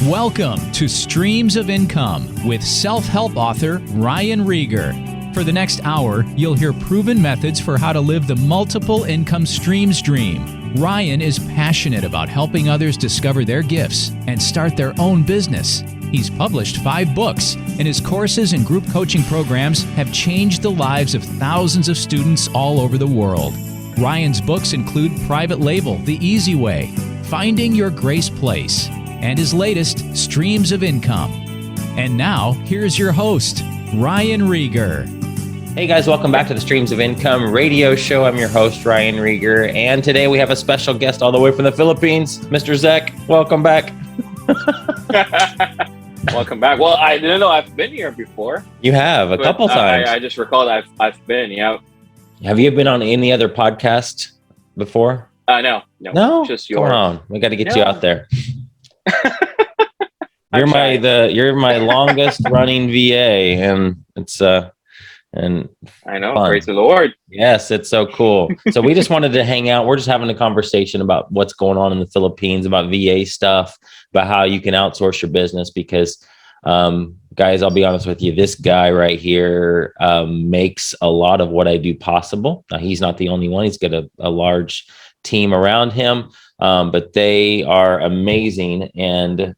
Welcome to Streams of Income with self-help author Ryan Rieger. For the next hour, you'll hear proven methods for how to live the multiple income streams dream. Ryan is passionate about helping others discover their gifts and start their own business. He's published 5 books, and his courses and group coaching programs have changed the lives of thousands of students all over the world. Ryan's books include Private Label, The Easy Way, Finding Your Grace Place, and his latest, Streams of Income. And now, here's your host, Ryan Rieger. Hey guys, welcome back to the Streams of Income radio show. I'm your host, Ryan Rieger, and today we have a special guest all the way from the Philippines, Mr. Zek. Welcome back. Welcome back. Well, I didn't know I've been here before. You have a couple times. I just recalled I've been, yeah. Have you been on any other podcast before? No, just yours. Come on, we got to get you out there. You're my longest running VA, and it's and I know, fun. Praise the Lord. Yes, it's so cool. So we just wanted to hang out. We're just having a conversation about what's going on in the Philippines, about VA stuff, about how you can outsource your business. Because, guys, I'll be honest with you, this guy right here makes a lot of what I do possible. Now, he's not the only one. He's got a large team around him, but they are amazing. And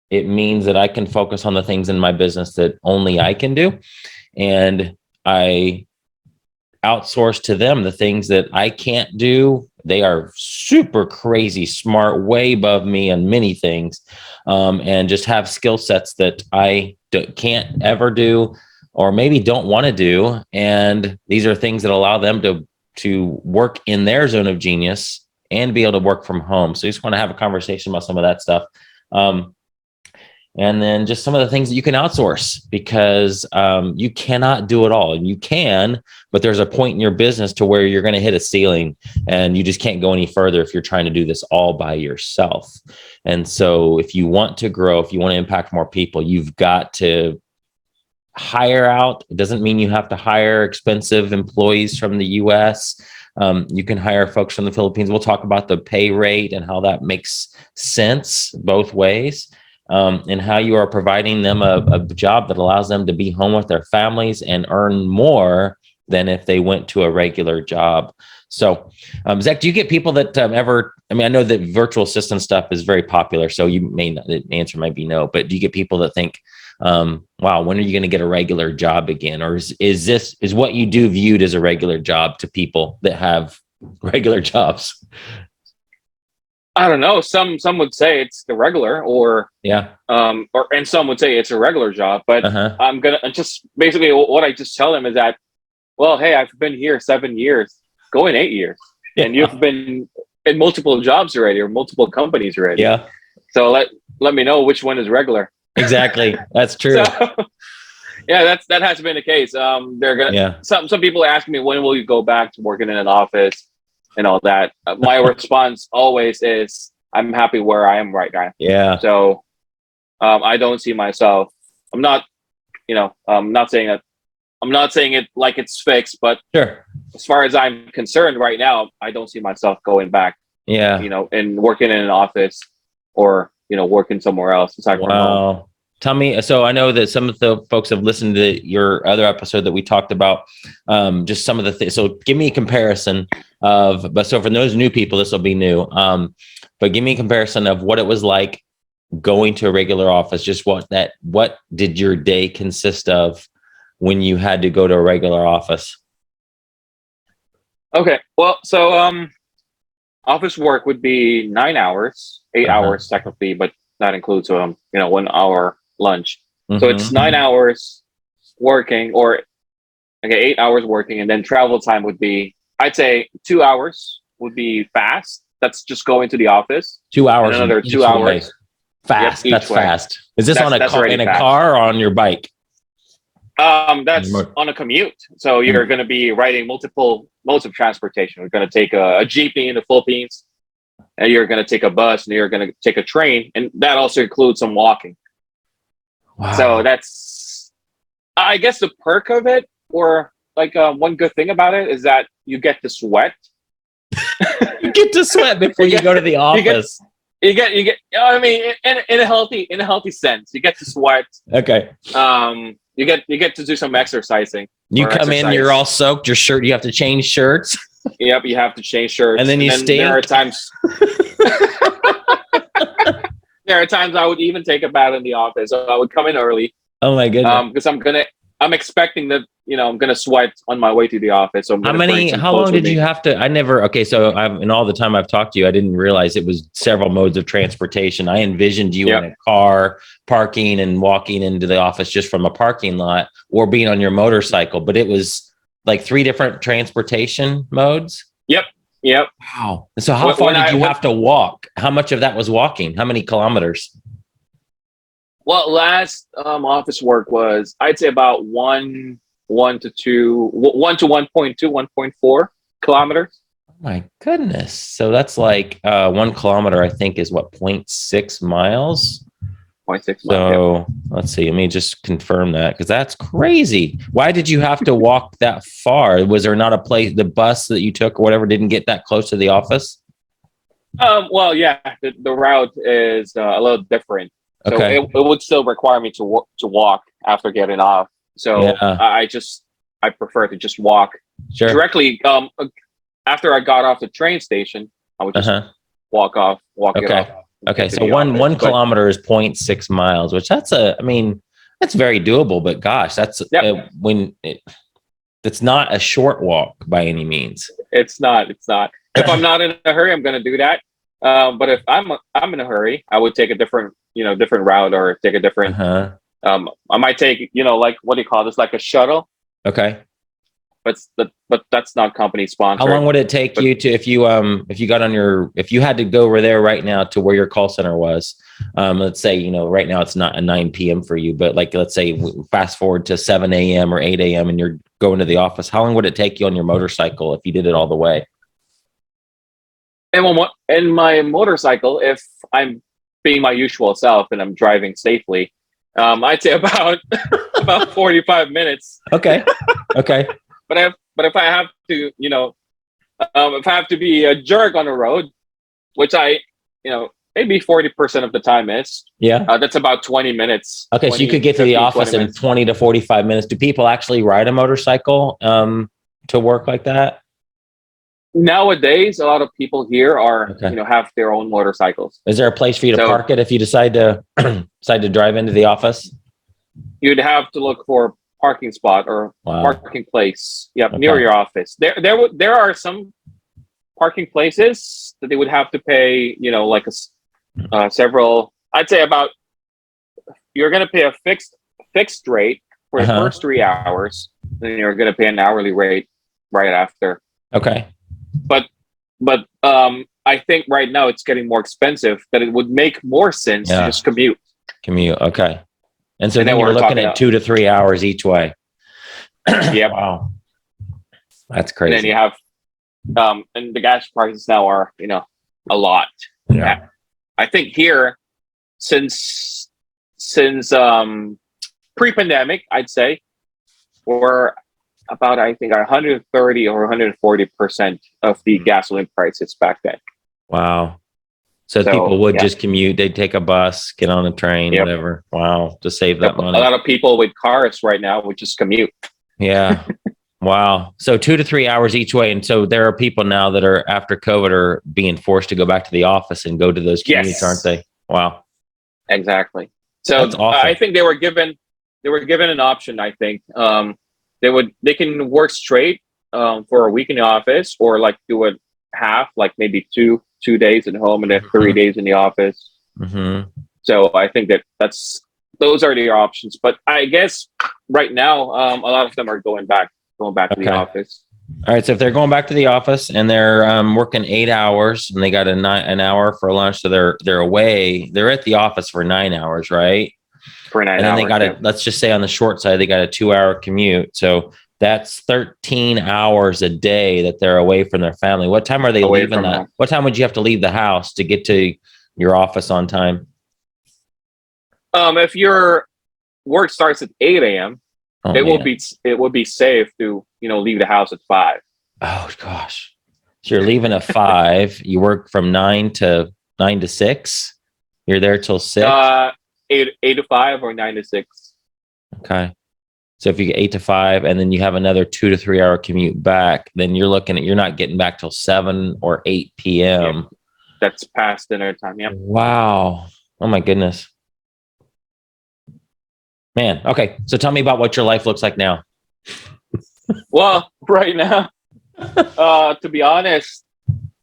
it means that I can focus on the things in my business that only I can do. And I outsource to them the things that I can't do. They are super crazy smart, way above me on many things, and just have skill sets that I can't ever do, or maybe don't want to do. And these are things that allow them to work in their zone of genius and be able to work from home. So I just want to have a conversation about some of that stuff. And then just some of the things that you can outsource, because you cannot do it all. And you can, but there's a point in your business to where you're going to hit a ceiling and you just can't go any further if you're trying to do this all by yourself. And so if you want to grow, if you want to impact more people, you've got to hire out. It doesn't mean you have to hire expensive employees from the US. You can hire folks from the Philippines. We'll talk about the pay rate and how that makes sense both ways. And how you are providing them a job that allows them to be home with their families and earn more than if they went to a regular job. So, Zach, do you get people that I know that virtual assistant stuff is very popular, so you may not, the answer might be no, but do you get people that think, wow, when are you going to get a regular job again? Or is what you do viewed as a regular job to people that have regular jobs? I don't know. Some would say it's the regular, and some would say it's a regular job. But I'm gonna just basically what I just tell them is that, well, hey, I've been here 7 years, going 8 years, and you've been in multiple jobs already or multiple companies already. Yeah. So let me know which one is regular. Exactly, that's true. Yeah, that has been the case. They're gonna. Yeah. Some people ask me, when will you go back to working in an office and all that. My response always is, I'm happy where I am right now. Yeah. So I don't see myself. I'm not saying it like it's fixed, but sure. As far as I'm concerned right now, I don't see myself going back. Yeah. And working in an office or, working somewhere else. Wow. Tell me, so I know that some of the folks have listened to your other episode that we talked about, just some of the things. So give me a comparison so for those new people, this will be new. But give me a comparison of what it was like going to a regular office. Just what did your day consist of when you had to go to a regular office? Okay. Well, so, office work would be 9 hours, 8 hours technically, but that includes, 1 hour lunch. So it's 9 hours working, 8 hours working, and then travel time would be, I'd say 2 hours would be fast. That's just going to the office. 2 hours. And another 2 hours. Fast. Yep, that's way. Fast. Is this on a fast. car or on your bike? That's on a commute. So you're going to be riding multiple modes of transportation. You're going to take a jeepney in the Philippines, and you're going to take a bus, and you're going to take a train, and that also includes some walking. Wow. So that's, I guess, the perk of it, or one good thing about it is that you get to sweat. You get to sweat before you go to the office. You get. I mean, in a healthy sense, you get to sweat. Okay. You get to do some exercising. You come in, you're all soaked. Your shirt, you have to change shirts. Yep, you have to change shirts, and then stink. There are times. There are times I would even take a bath in the office. So I would come in early. Oh my goodness! Because I'm expecting that I'm gonna sweat on my way to the office. So how long did you have to? I never. Okay, so in all the time I've talked to you, I didn't realize it was several modes of transportation. I envisioned you in a car, parking and walking into the office just from a parking lot, or being on your motorcycle. But it was like 3 different transportation modes. Yep. Wow. So how far did you have to walk? How much of that was walking? How many kilometers? Well, last office work was, I'd say about 1 to 1.2, 1.4 kilometers. Oh my goodness. So that's like 1 kilometer, I think, is what, 0.6 miles? 0.6 miles. So let's see. Let me just confirm that, because that's crazy. Why did you have to walk that far? Was there not a place, the bus that you took or whatever didn't get that close to the office? Well, yeah, the route is a little different. So okay. It would still require me to walk after getting off. So I prefer to just walk directly. After I got off the train station, I would just walk it off. Okay. So one kilometer is 0.6 miles, which that's very doable, but gosh, that's it's not a short walk by any means. It's not. If I'm not in a hurry, I'm going to do that. But if I'm in a hurry, I would take a different route, or take a different, I might take, like, what do you call this? Like a shuttle. Okay. But that's not company sponsored. How long would it take you to, if you had to go over there right now to where your call center was, let's say, right now it's not a 9 PM for you, but like, let's say fast forward to 7 AM or 8 AM and you're going to the office. How long would it take you on your motorcycle if you did it all the way? In my motorcycle, if I'm being my usual self and I'm driving safely, I'd say about 45 minutes. Okay. But if I have to, if I have to be a jerk on the road, which maybe 40% of the time is, that's about 20 minutes. Okay, so you could get to the office in 20 to 45 minutes. Do people actually ride a motorcycle to work like that? Nowadays, a lot of people here are, have their own motorcycles. Is there a place for you to park it if you decide to drive into the office? You'd have to look for parking spot or parking place near your office. There are some parking places that they would have to pay like several, I'd say about, you're going to pay a fixed rate for the first 3 hours, then you're going to pay an hourly rate right after. Okay. But I think right now it's getting more expensive, that it would make more sense to just commute. Okay. And so then you're looking at 2 to 3 hours each way. Yeah. Wow. That's crazy. And then you have, and the gas prices now are, a lot. Yeah. I think here, since pre-pandemic, I'd say, we're about, I think, 130 or 140% of the gasoline prices back then. Wow. So people would just commute. They'd take a bus, get on a train, whatever. Wow. To save that money. A lot of people with cars right now would just commute. Yeah. Wow. So 2 to 3 hours each way. And so there are people now that are, after COVID, are being forced to go back to the office and go to those commutes, aren't they? Wow. Exactly. So I think they were given an option. I think they can work straight for a week in the office, or like do it half, like maybe two days at home and then 3 days in the office. Mm-hmm. So I think those are the options. But I guess right now, a lot of them are going back to the office. All right. So if they're going back to the office and they're working 8 hours and they got an hour for lunch, so they're away. They're at the office for 9 hours, right? For 9 hours. And then they got let's just say on the short side, they got a 2 hour commute. So that's 13 hours a day that they're away from their family. What time are they leaving that? What time would you have to leave the house to get to your office on time? If your work starts at 8 a.m., it would be safe to, leave the house at 5. Oh gosh. So you're leaving at 5, you work from 9 to 9 to 6? You're there till 6? 8 to 5 or 9 to 6. Okay. So if you get 8 to 5 and then you have another 2 to 3 hour commute back, then you're not getting back till 7 or 8 p.m. Yeah. That's past dinner time. Yeah. Wow. Oh my goodness. Man. Okay. So tell me about what your life looks like now. Well, right now, to be honest,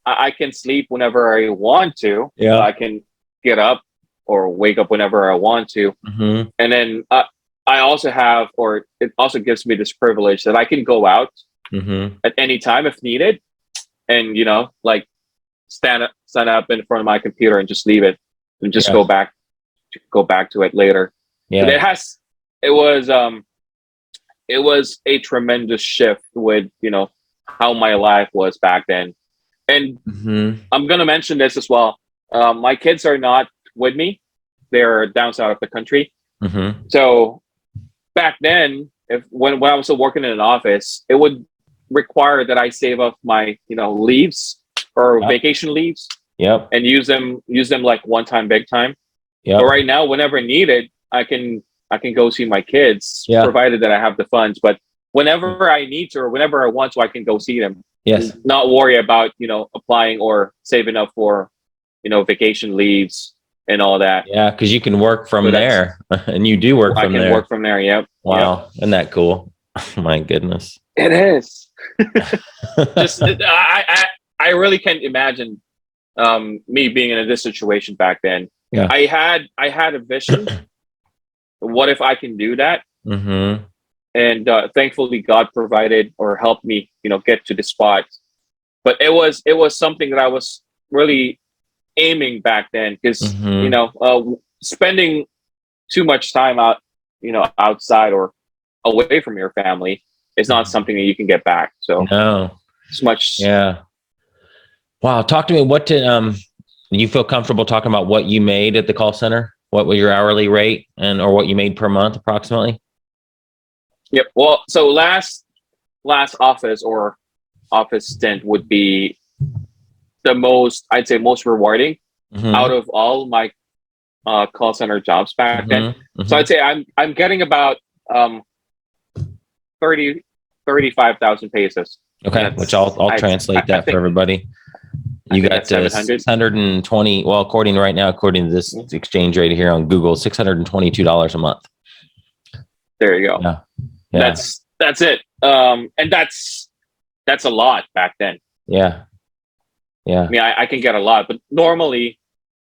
I can sleep whenever I want to. Yeah. I can get up or wake up whenever I want to. Mm-hmm. And then I also have, or it also gives me this privilege that I can go out at any time if needed, and like stand up in front of my computer and just leave it, and just go back to it later. Yeah, but it was a tremendous shift with how my life was back then. And I'm gonna mention this as well. My kids are not with me; they're down south of the country. So back then, when I was still working in an office, it would require that I save up my leaves or vacation leaves. Yep. And use them like one time, big time. Yeah. But right now, whenever needed, I can go see my kids, provided that I have the funds. But whenever I need to, or whenever I want to, I can go see them. Yes. And not worry about applying or saving up for vacation leaves and all that. Yeah, because you can work from there, and you do work from there. I can work from there. Yep. Wow, yep. Isn't that cool? Oh, my goodness. It is. Just I really can't imagine me being in this situation back then. Yeah. I had a vision. What if I can do that? And thankfully, God provided or helped me, get to the spot. But it was something that I was really aiming back then, because spending too much time out, outside or away from your family is not something that you can get back. So no, it's much. Yeah. Wow. Talk to me. What did you feel comfortable talking about what you made at the call center? What was your hourly rate or what you made per month approximately? Yep. Well, so last office stint would be the most rewarding out of all my call center jobs back then. So I'd say I'm getting about 35,000 pesos. Okay, which I'll translate that for everybody. You got 620. Well, according to this exchange rate here on Google, $622 a month. There you go. Yeah. That's it. And that's a lot back then. Yeah. I mean, I can get a lot, but normally,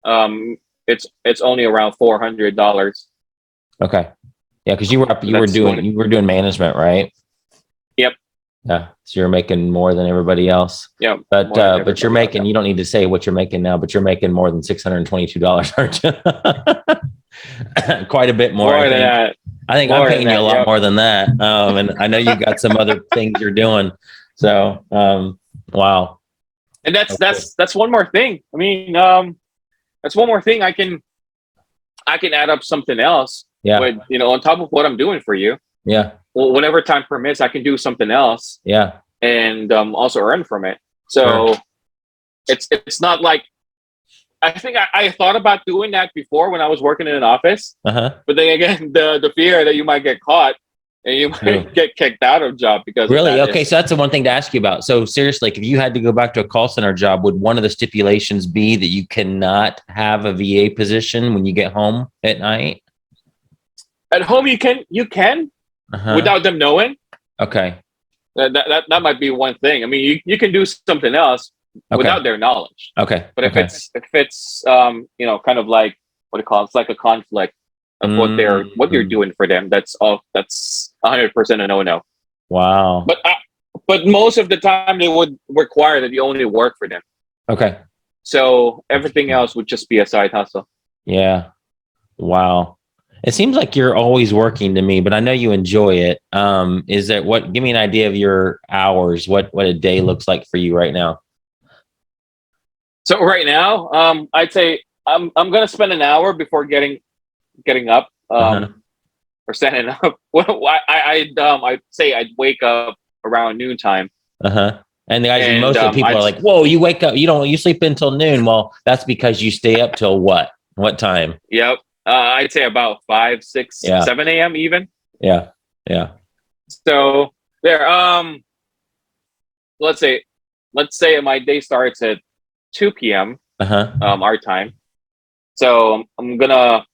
it's only around $400. Okay. Yeah, because you were doing management, right? Yep. Yeah. So you're making more than everybody else. Yeah. But you're making, you don't need to say what you're making now, but you're making more than $622, aren't you? Quite a bit more. More than that. I think I'm paying you a lot more than that. And I know you got some other things you're doing. So, wow. And that's one more thing. I mean, that's one more thing. I can add up something else. Yeah. With, on top of what I'm doing for you. Yeah. Well, whenever time permits, I can do something else. Yeah. And also earn from it. So it's not like, I think I thought about doing that before when I was working in an office. But then again, the fear that you might get caught and you might get kicked out of job because really? Okay. So that's the one thing to ask you about. So seriously, if you had to go back to a call center job, would one of the stipulations be that you cannot have a VA position when you get home at night? At home, you can without them knowing. Okay. That might be one thing. I mean, you can do something else without their knowledge. Okay. But if it's kind of like what do you call it? It's like a conflict of what you're doing for them. That's 100% a no-no. Wow. But most of the time they would require that you only work for them. Okay. So everything else would just be a side hustle. Yeah. Wow. It seems like you're always working to me, but I know you enjoy it. Give me an idea of your hours, what a day looks like for you right now. So right now, I'd say I'm going to spend an hour before getting up, or standing up. Well, I'd say I'd wake up around noontime. And the guys, And, most of the people are like, whoa, you wake up, you sleep until noon. Well, that's because you stay up till what time? Yep. I'd say about 5, 6, 7 a.m. even. Yeah. Yeah. So there, let's say my day starts at 2 p.m. Our time. So I'm gonna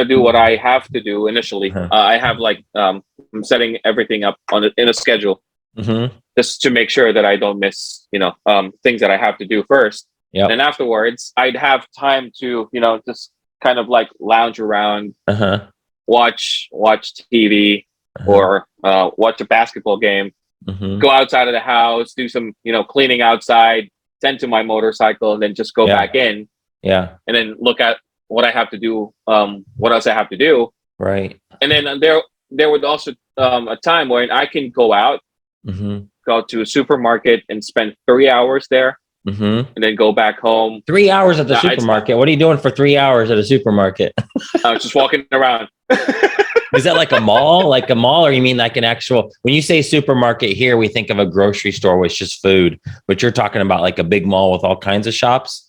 do what I have to do initially. I have I'm setting everything up in a schedule, just to make sure that I don't miss things that I have to do first. Yeah. And afterwards, I'd have time to just kind of like lounge around, watch TV, or watch a basketball game. Go outside of the house, do some cleaning outside, tend to my motorcycle, and then just go back in. Yeah. And then look at what I have to do, what else I have to do. Right. And then there would also a time when I can go out, go to a supermarket and spend 3 hours there, and then go back home. 3 hours at the supermarket? What are you doing for 3 hours at a supermarket? I was just walking around. Is that like a mall? Like a mall, or you mean like an actual? When you say supermarket here, we think of a grocery store with just food, but you're talking about like a big mall with all kinds of shops.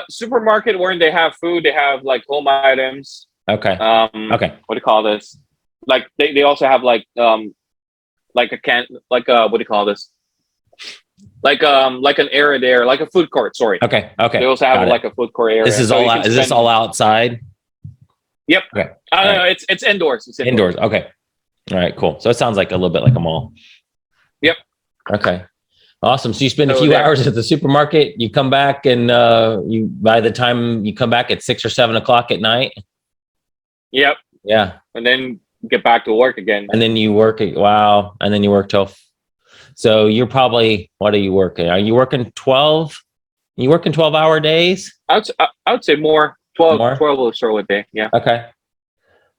Supermarket where they have food, they have like home items. Okay. What do you call this? Like they also have like a can, like what do you call this? Like an area there, like a food court. Sorry. Okay. They also have like a food court area. This is all. Is this all outside? Yep. Okay. No, it's indoors. It's indoors. Okay. All right. Cool. So it sounds like a little bit like a mall. Yep. Okay. Awesome. So you spend a few hours at the supermarket. You come back, and by the time you come back at 6 or 7 o'clock at night. Yep. Yeah. And then get back to work again. And then you work. Wow. And then you work till. So you're probably, what are you working? Are you working 12? You working 12-hour days? I would say more. 12 or so a day. Yeah. Okay.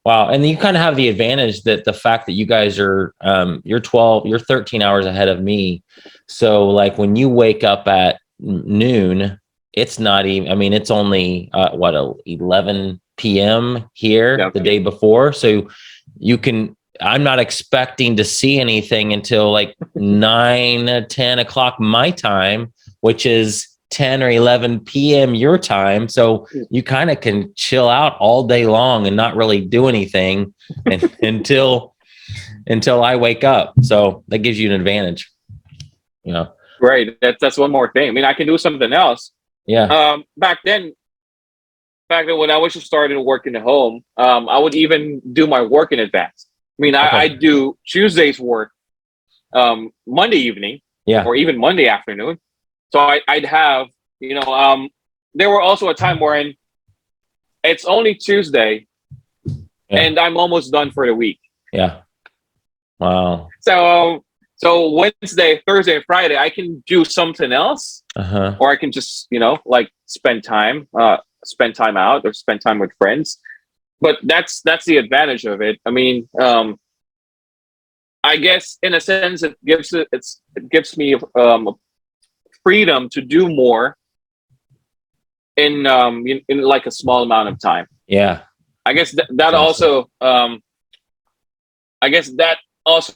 Wow. And you kind of have the advantage that the fact that you guys are, you're 13 hours ahead of me. So like when you wake up at noon, it's not even, I mean, it's only 11 p.m. here the day before. So you can, I'm not expecting to see anything until like 9, 10 o'clock my time, which is 10 or 11 p.m. your time. So you kind of can chill out all day long and not really do anything until I wake up. So that gives you an advantage. Right. That's one more thing. I mean, I can do something else. Yeah. Back then when I was just starting to work in the home, I would even do my work in advance. I mean, I do Tuesday's work Monday evening, or even Monday afternoon. So I'd have, there were also a time wherein it's only Tuesday and I'm almost done for the week. Yeah. Wow. So Wednesday, Thursday, and Friday, I can do something else, or I can just, spend time out or spend time with friends. But that's the advantage of it. I mean, I guess in a sense, it gives me freedom to do more in like a small amount of time. Yeah. I guess that also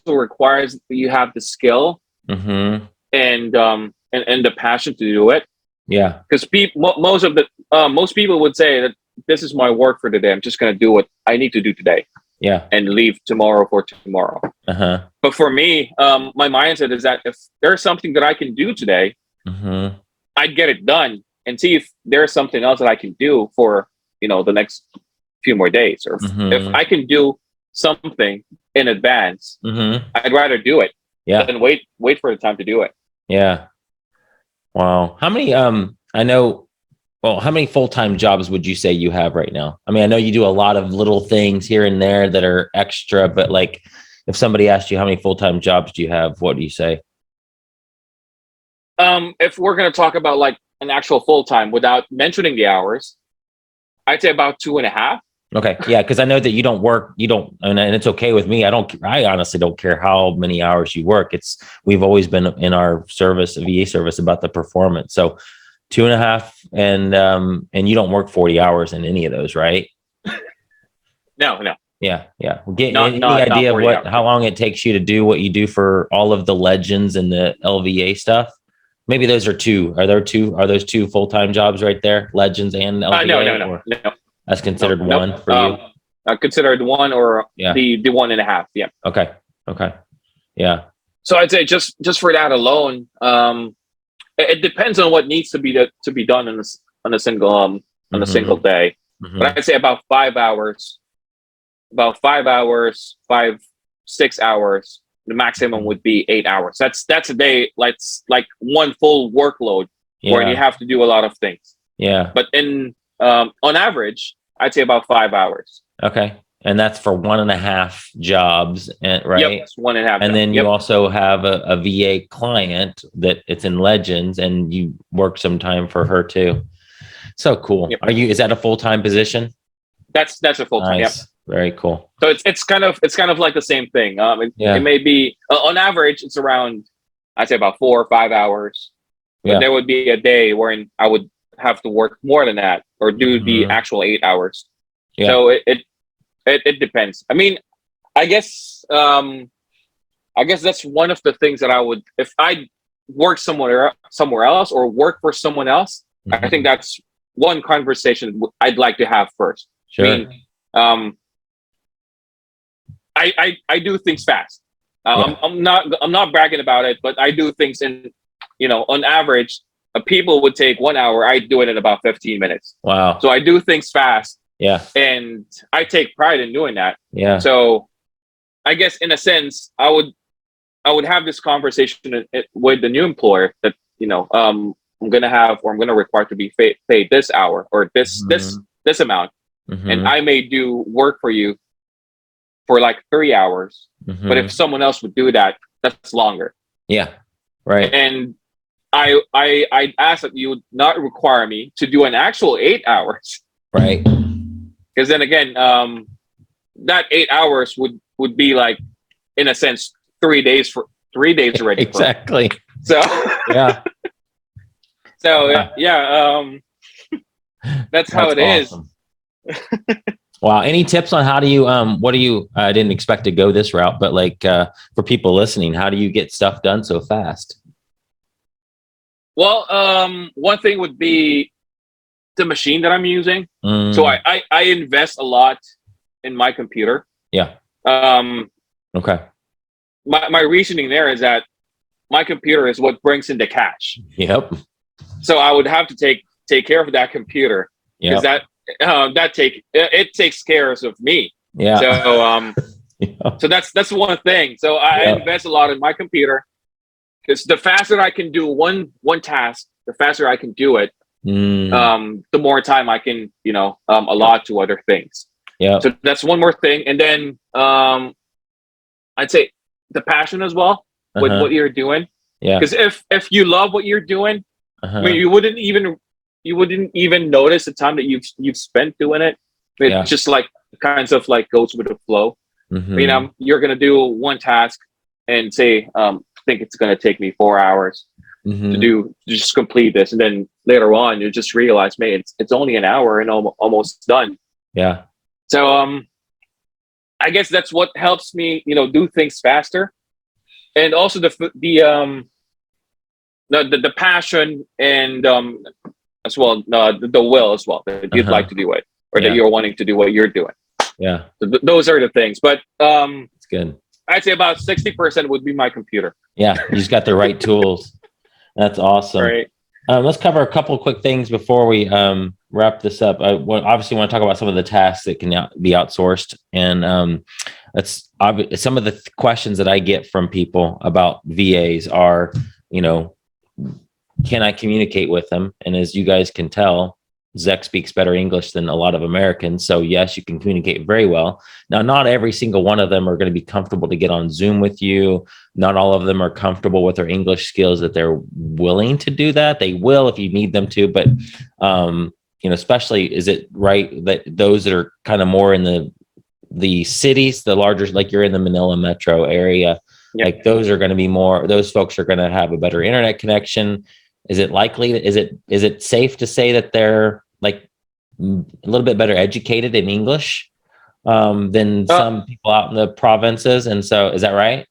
requires that you have the skill and the passion to do it. Yeah. Because most people would say that this is my work for today. I'm just going to do what I need to do today. Yeah. And leave tomorrow for tomorrow. But for me, my mindset is that if there's something that I can do today, I'd get it done and see if there's something else that I can do for, the next few more days. Or if I can do something in advance, I'd rather do it than wait for the time to do it. Yeah. Wow. How many, how many full-time jobs would you say you have right now? I mean, I know you do a lot of little things here and there that are extra, but like if somebody asked you how many full-time jobs do you have, what do you say? If we're going to talk about like an actual full-time without mentioning the hours, I'd say about 2.5. Okay. Yeah. Cause I know that you don't work, and it's okay with me. I honestly don't care how many hours you work. We've always been in our service, VA service, about the performance. So 2.5, and you don't work 40 hours in any of those, right? No. Yeah, yeah. Get Not any not idea of 40 hours. how long it takes you to do what you do for all of the Legends and the LVA stuff? Maybe those are two. Are there two? Are those two full-time jobs right there? Legends and LVA? No. Or that's considered Nope. one for you? I considered one or Yeah. the 1.5. Yeah. Okay. Okay. Yeah. So I'd say just for that alone, it depends on what needs to be done on a single day. Mhm. But I'd say about 5 hours, 6 hours. The maximum would be 8 hours. That's a day. Like one full workload where you have to do a lot of things. Yeah. But on average, I'd say about 5 hours. Okay. And that's for 1.5 jobs, right? Yep, it's 1.5. And then you also have a VA client that it's in Legends, and you work some time for her too. So cool. Yep. Is that a full-time position? That's a full time. Nice. Yep. Very cool. So it's kind of like the same thing. It may be on average it's around, I'd say about 4 or 5 hours. But there would be a day wherein I would have to work more than that or do the actual 8 hours. Yeah. So it depends. I mean, I guess that's one of the things that I would, if I work somewhere else or work for someone else. I think that's one conversation I'd like to have first. Sure. I mean, I do things fast. I'm not bragging about it, but I do things on average, people would take 1 hour. I do it in about 15 minutes. Wow. So I do things fast. Yeah. And I take pride in doing that. Yeah. So I guess in a sense, I would have this conversation with the new employer that, I'm going to require to be paid this hour or this amount. And I may do work for you for like 3 hours. But if someone else would do that, that's longer. Yeah. Right. And I ask that you would not require me to do an actual 8 hours. Right. Because then again, that 8 hours would be like, in a sense, 3 days already. Exactly. So yeah. So that's how it awesome. is. Wow. Any tips on how do you I didn't expect to go this route, but like for people listening, how do you get stuff done so fast? Well, one thing would be the machine that I'm using. So I invest a lot in my computer. Yeah. Okay. My reasoning there is that my computer is what brings in the cash. Yep. So I would have to take care of that computer because it takes care of me. Yeah. So so that's one thing. So I invest a lot in my computer because the faster I can do one task, the faster I can do it. The more time I can allot to other things. Yeah. So that's one more thing, and then I'd say the passion as well with what you're doing. Yeah. Because if you love what you're doing, I mean, you wouldn't even notice the time that you've spent doing it. It just like kinds of like goes with the flow. I mean, you're gonna do one task and say, I think it's gonna take me 4 hours to just complete this, and then later on you just realize, man, it's only an hour and almost done. Yeah. So I guess that's what helps me, do things faster, and also the passion and as well the will as well that you'd like to do it or that you're wanting to do what you're doing. Yeah. So those are the things, but it's good. I'd say about 60% would be my computer. Yeah, you just got the right tools. That's awesome. All right. Let's cover a couple of quick things before we wrap this up. I obviously want to talk about some of the tasks that can be outsourced, and that's some of the questions that I get from people about VAs are, can I communicate with them? And as you guys can tell, Zach speaks better English than a lot of Americans. So yes, you can communicate very well. Now, not every single one of them are going to be comfortable to get on Zoom with you. Not all of them are comfortable with their English skills that they're willing to do that. They will if you need them to, but especially, is it right that those that are kind of more in the cities, the larger, like you're in the Manila metro area, like those are going to be more, those folks are going to have a better internet connection. Is it likely, is it safe to say that they're like a little bit better educated in English than some people out in the provinces. And so, is that right?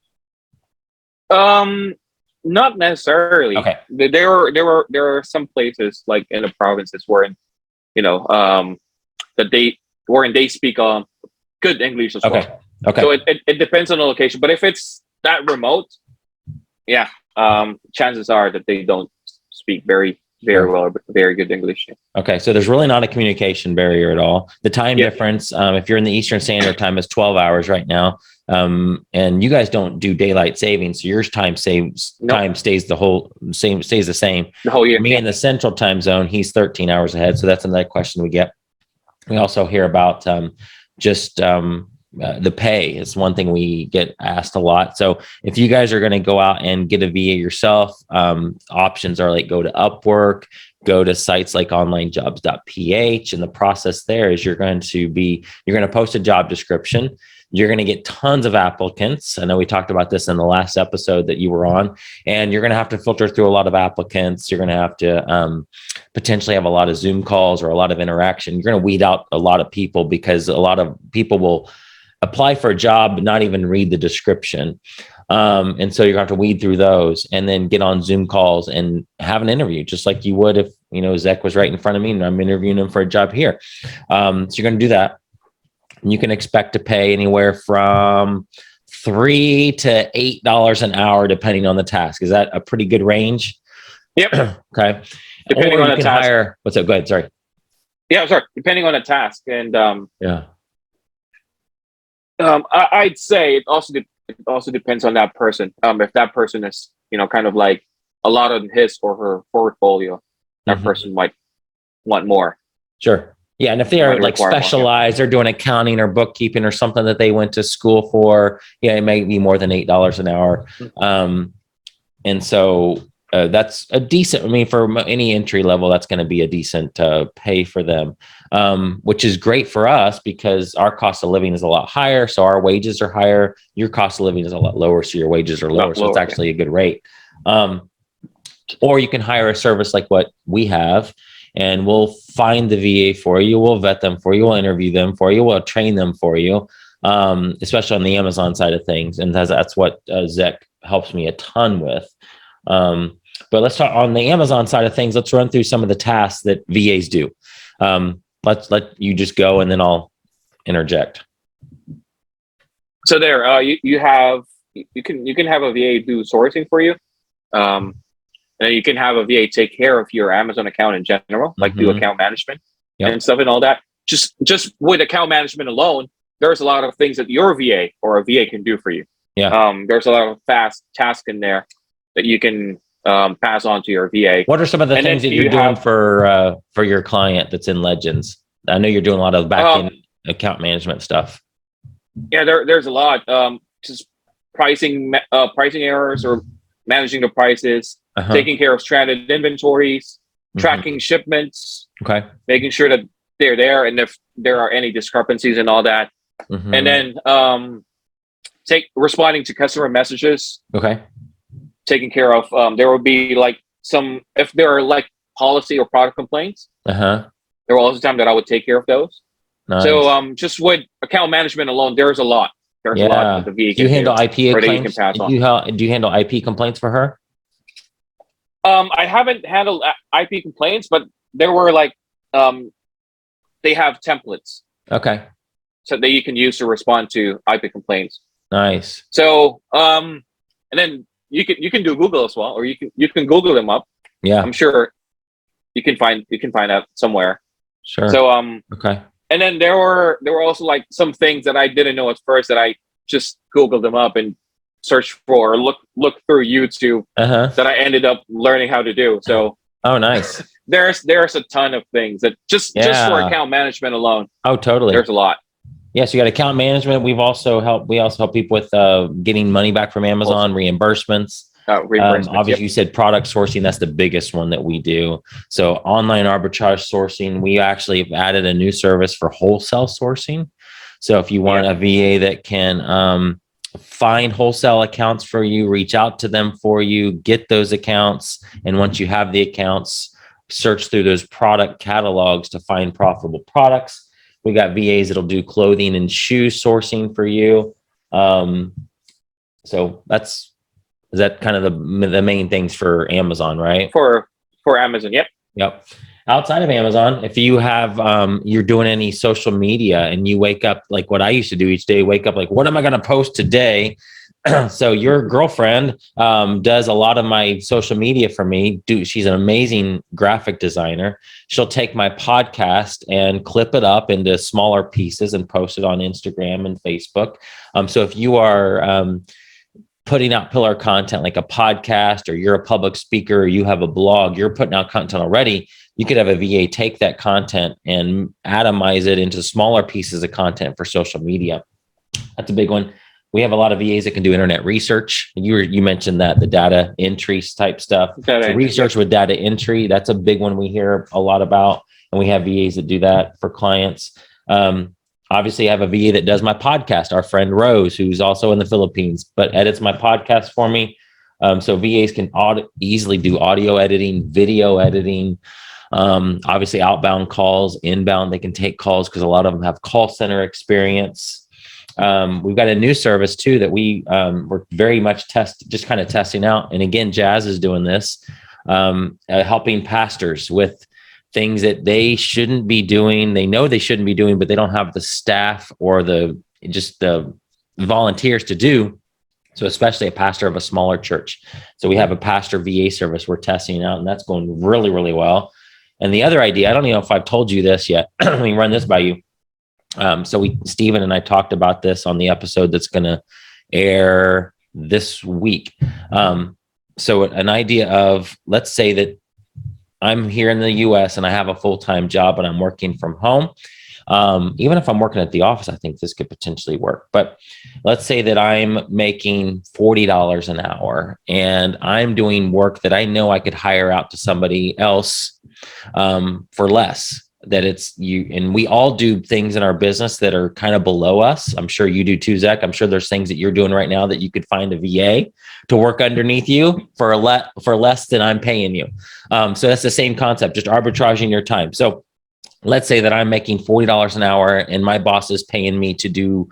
Not necessarily. Okay. There are some places like in the provinces where, that they speak good English as well. Okay. So it depends on the location, but if it's that remote, yeah, chances are that they don't speak very well, very good English. Okay, so there's really not a communication barrier at all. The time difference, if you're in the Eastern Standard Time, is 12 hours right now, and you guys don't do daylight savings, so your time stays the same. The whole year. Me in the Central Time Zone, he's 13 hours ahead, so that's another question we get. We also hear about the pay is one thing we get asked a lot. So if you guys are going to go out and get a VA yourself, options are like go to Upwork, go to sites like onlinejobs.ph. And the process there is you're going to post a job description. You're going to get tons of applicants. I know we talked about this in the last episode that you were on, and you're going to have to filter through a lot of applicants. You're going to have to potentially have a lot of Zoom calls or a lot of interaction. You're going to weed out a lot of people because a lot of people will apply for a job, but not even read the description. And so you're going to have to weed through those and then get on Zoom calls and have an interview, just like you would if, Zach was right in front of me and I'm interviewing him for a job here. So you're going to do that. And you can expect to pay anywhere from $3 to $8 an hour, depending on the task. Is that a pretty good range? Yep. Okay. Depending on the task. What's up? Go ahead. Sorry. Yeah, sorry. Depending on the task. And yeah. I'd say it also depends on that person. If that person is, kind of like a lot on his or her portfolio, that person might want more. Sure. Yeah. And if they are like specialized, they're doing accounting or bookkeeping or something that they went to school for, it may be more than $8 an hour. And so that's a decent, for any entry level, that's going to be a decent pay for them, which is great for us because our cost of living is a lot higher. So our wages are higher. Your cost of living is a lot lower. So your wages are lower. So it's actually a good rate. Or you can hire a service like what we have, and we'll find the VA for you. We'll vet them for you. We'll interview them for you. We'll train them for you, especially on the Amazon side of things. And that's what Zach helps me a ton with. But let's talk on the Amazon side of things. Let's run through some of the tasks that VAs do. Let's let you just go, and then I'll interject. So there, you can have a VA do sourcing for you, and you can have a VA take care of your Amazon account in general, like do account management and stuff and all that. Just with account management alone, there's a lot of things that your VA or a VA can do for you. Yeah. There's a lot of fast tasks in there that you can pass on to your VA. What are some of the things that you're doing for your client that's in Legends? I know you're doing a lot of back-end account management stuff. Yeah, there's a lot. Just pricing errors or managing the prices, taking care of stranded inventories, tracking shipments, making sure that they're there, and if there are any discrepancies and all that. And then responding to customer messages. Taking care of, there will be like if there are like policy or product complaints, there were also times that I would take care of those. Nice. So just with account management alone, there's a lot. There's a lot that the VA can do. You handle IP complaints? Do you handle IP complaints for her? I haven't handled IP complaints, but there were like, they have templates. Okay. So that you can use to respond to IP complaints. Nice. So, and then you can do Google as well, or you can Google them up. Yeah. I'm sure you can find out somewhere. Sure. So, okay. And then there were also like some things that I didn't know at first that I just Googled them up and searched for, or look through YouTube that I ended up learning how to do. So, oh, nice. There's a ton of things that just for account management alone. Oh, totally. There's a lot. Yeah, so you got account management. We also help people with getting money back from Amazon, reimbursements. Obviously, you said product sourcing. That's the biggest one that we do. So online arbitrage sourcing. We actually have added a new service for wholesale sourcing. So if you want a VA that can find wholesale accounts for you, reach out to them for you, get those accounts, and once you have the accounts, search through those product catalogs to find profitable products. We got VAs that'll do clothing and shoe sourcing for you. So is that kind of the main things for Amazon, right? For Amazon, yep. Yep. Outside of Amazon, if you have, you're doing any social media and you wake up, like what I used to do each day, wake up like, what am I going to post today? So your girlfriend does a lot of my social media for me. She's an amazing graphic designer. She'll take my podcast and clip it up into smaller pieces and post it on Instagram and Facebook. So if you are putting out pillar content like a podcast, or you're a public speaker, or you have a blog, you're putting out content already, you could have a VA take that content and atomize it into smaller pieces of content for social media. That's a big one. We have a lot of VAs that can do internet research. You mentioned that, the data entry type stuff. So research with data entry, that's a big one we hear a lot about. And we have VAs that do that for clients. Obviously, I have a VA that does my podcast, our friend Rose, who's also in the Philippines, but edits my podcast for me. So VAs can easily do audio editing, video editing, obviously outbound calls, inbound, they can take calls because a lot of them have call center experience. We've got a new service too that we're very much just kind of testing out. And again, Jazz is doing this, helping pastors with things that they shouldn't be doing. They know they shouldn't be doing, but they don't have the staff or the volunteers to do. So especially a pastor of a smaller church. So we have a pastor VA service we're testing out, and that's going really, really well. And the other idea, I don't even know if I've told you this yet. Let me run this by you. So Stephen and I talked about this on the episode that's going to air this week. So an idea of, let's say that I'm here in the US and I have a full-time job and I'm working from home. Even if I'm working at the office, I think this could potentially work. But let's say that I'm making $40 an hour and I'm doing work that I know I could hire out to somebody else for less. That it's you, and we all do things in our business that are kind of below us. I'm sure you do too, Zach. I'm sure there's things that you're doing right now that you could find a VA to work underneath you for less than I'm paying you. So that's the same concept, just arbitraging your time. So let's say that I'm making $40 an hour and my boss is paying me to do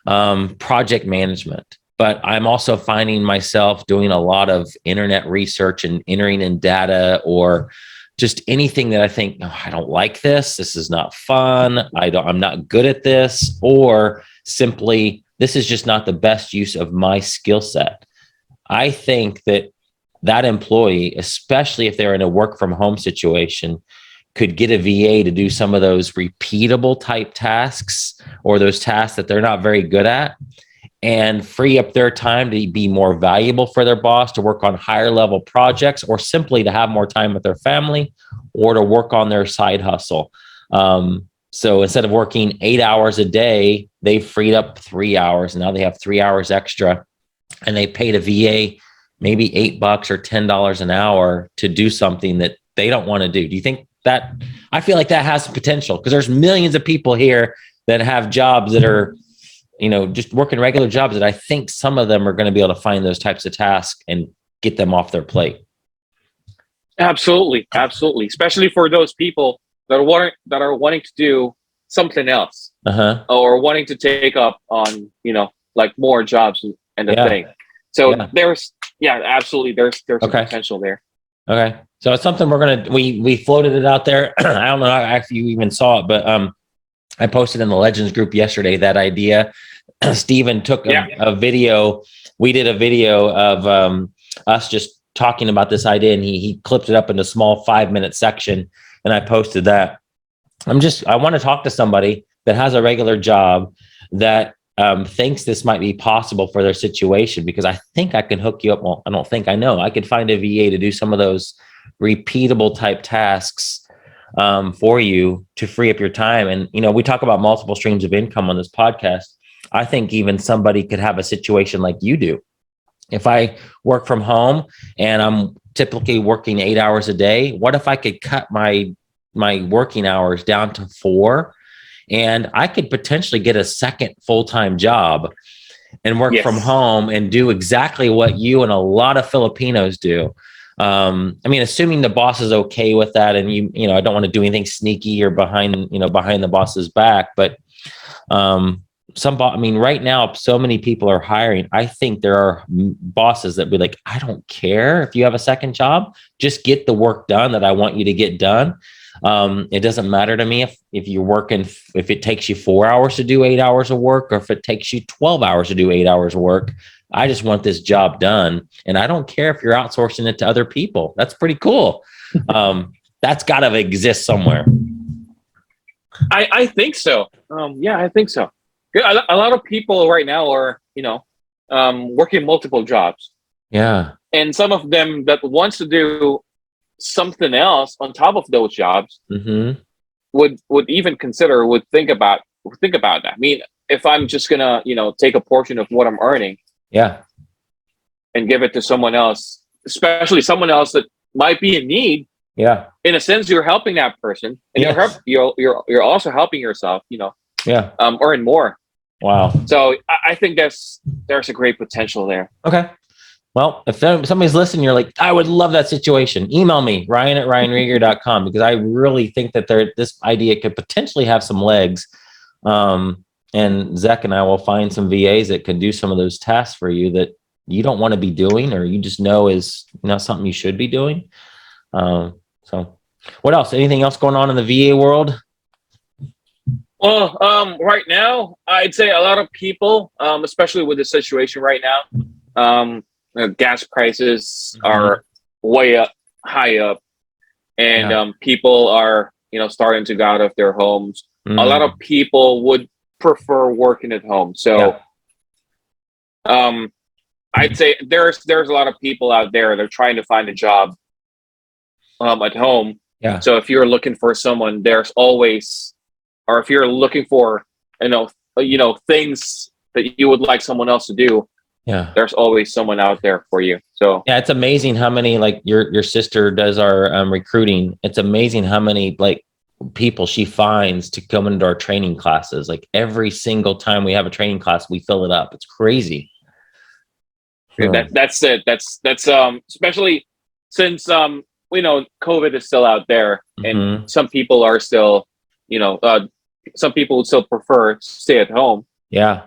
project management, but I'm also finding myself doing a lot of internet research and entering in data, or just anything that I think, oh, I don't like this. This is not fun. I'm not good at this, or simply, this is just not the best use of my skill set. I think that employee, especially if they're in a work from home situation, could get a VA to do some of those repeatable type tasks, or those tasks that they're not very good at, and free up their time to be more valuable for their boss, to work on higher level projects, or simply to have more time with their family, or to work on their side hustle. So instead of working 8 hours a day, they've freed up 3 hours. And now they have 3 hours extra, and they paid a VA maybe $8 or $10 an hour to do something that they don't want to do. Do you think that? I feel like that has potential, because there's millions of people here that have jobs that are, just working regular jobs, that I think some of them are going to be able to find those types of tasks and get them off their plate. Absolutely. Absolutely. Especially for those people that are wanting to do something else, or wanting to take up on, like more jobs and the thing. So absolutely. There's some potential there. Okay. So it's something we floated it out there. I don't know if you even saw it, but, I posted in the Legends group yesterday that idea. Stephen took a video. We did a video of us just talking about this idea, and he clipped it up into a small 5-minute section, and I posted that. I want to talk to somebody that has a regular job that thinks this might be possible for their situation, because I think I can hook you up. Well, I don't think, I know I could find a VA to do some of those repeatable type tasks for you to free up your time. And, we talk about multiple streams of income on this podcast. I think even somebody could have a situation like you do. If I work from home and I'm typically working 8 hours a day, what if I could cut my working hours down to 4, and I could potentially get a second full-time job and work from home and do exactly what you and a lot of Filipinos do. I mean, assuming the boss is okay with that, and I don't want to do anything sneaky or behind the boss's back, but I mean, right now, so many people are hiring. I think there are bosses that be like, I don't care if you have a second job, just get the work done that I want you to get done. It doesn't matter to me if you're working, if it takes you 4 hours to do 8 hours of work, or if it takes you 12 hours to do 8 hours of work. I just want this job done. And I don't care if you're outsourcing it to other people. That's pretty cool. That's got to exist somewhere. I think so. Yeah, I think so. A lot of people right now are, working multiple jobs. Yeah. And some of them that wants to do something else on top of those jobs would think about that. I mean, if I'm just gonna, take a portion of what I'm earning, and give it to someone else, especially someone else that might be in need. Yeah. In a sense, you're helping that person, and you're also helping yourself. Earn more. Wow. So I think there's a great potential there. Okay. Well, if somebody's listening, you're like, I would love that situation. Email me, Ryan@RyanRieger.com, because I really think that this idea could potentially have some legs. And Zach and I will find some VAs that could do some of those tasks for you that you don't want to be doing, or you just know is not something you should be doing. So what else? Anything else going on in the VA world? Well, right now, I'd say a lot of people, especially with the situation right now, gas prices are high up, and people are, starting to go out of their homes. A lot of people would prefer working at home. So, I'd say there's a lot of people out there that are trying to find a job at home. Yeah. So if you're looking for someone, there's always, or if you're looking for, things that you would like someone else to do, there's always someone out there for you. So yeah, it's amazing how many, like your sister does our recruiting. It's amazing how many people she finds to come into our training classes. Like every single time we have a training class, we fill it up. It's crazy. That's it. That's especially since COVID is still out there, and some people are still, some people would still prefer to stay at home. Yeah.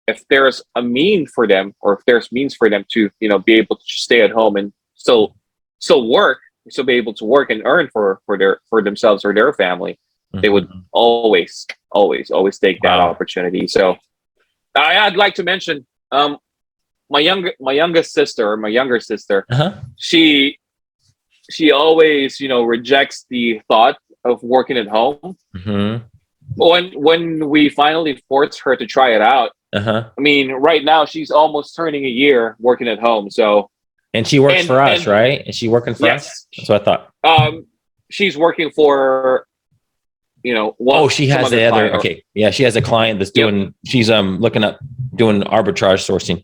If there's a mean for them, or if there's means for them to, be able to stay at home and still be able to work and earn for themselves or their family, they would always take that opportunity. So I'd like to mention, my younger sister, she always, rejects the thought of working at home. When we finally forced her to try it out, I mean, right now she's almost turning a year working at home. So, and she works for us, right? Is she working for us? That's what I thought. She's working for, she has the other. Okay, yeah, she has a client that's doing. She's looking up doing arbitrage sourcing.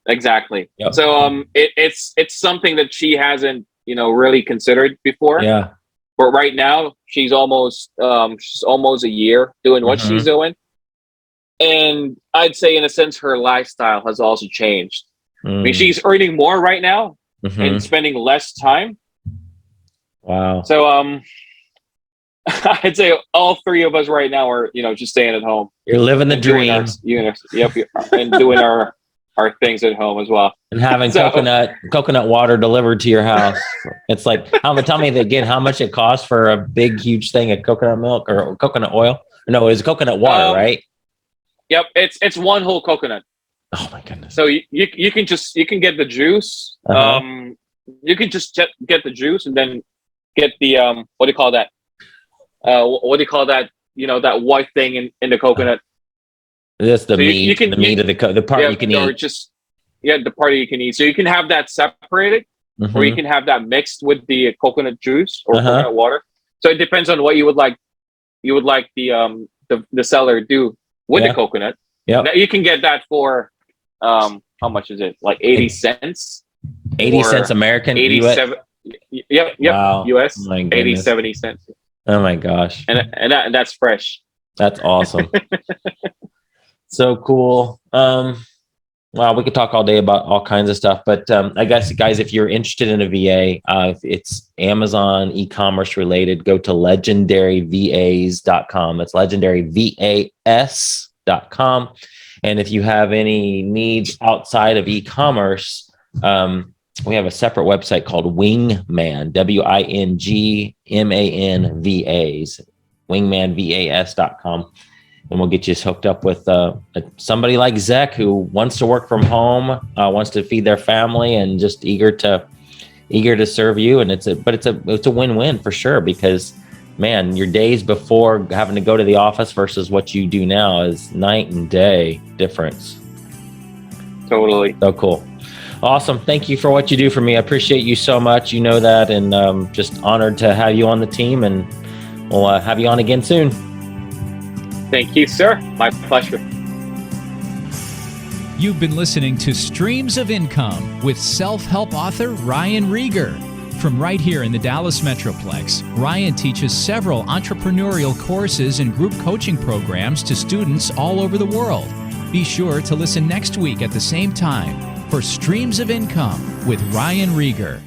Exactly. Yep. So it's something that she hasn't really considered before. Yeah. But right now she's almost a year doing what she's doing, and I'd say in a sense her lifestyle has also changed. I mean, she's earning more right now and spending less time. Wow. So I'd say all three of us right now are just staying at home. You're living the dream. And doing our things at home as well, and having coconut water delivered to your house. It's like, tell me again how much it costs for a big huge thing of coconut milk or coconut oil. No, it's coconut water, right? Yep, it's one whole coconut. Oh my goodness. So you can get the juice. You can just get the juice and then get the what do you call that? That white thing in the coconut. That's the meat. The meat of the part you can eat. Or the part you can eat. So you can have that separated, or you can have that mixed with the coconut juice or coconut water. So it depends on what you would like. You would like the seller do with the coconut. Yeah. You can get that for how much is it? Like 80 cents. 80 cents American. 87. Yep. Wow. US. 80, 70 cents. Oh my gosh. And that's fresh. That's awesome. So cool. Well, we could talk all day about all kinds of stuff, but I guess, guys, if you're interested in a VA, if it's Amazon e-commerce related, go to legendaryvas.com. That's legendaryvas.com. And if you have any needs outside of e-commerce, we have a separate website called Wingman, WINGMAN wingmanvas.com. And we'll get you hooked up with somebody like Zach who wants to work from home, wants to feed their family, and just eager to serve you. And it's a win-win for sure, because man, your days before having to go to the office versus what you do now is night and day difference. Totally. So cool. Awesome. Thank you for what you do for me. I appreciate you so much. You know that, and just honored to have you on the team, and we'll have you on again soon. Thank you, sir. My pleasure. You've been listening to Streams of Income with self-help author Ryan Rieger. From right here in the Dallas Metroplex, Ryan teaches several entrepreneurial courses and group coaching programs to students all over the world. Be sure to listen next week at the same time for Streams of Income with Ryan Rieger.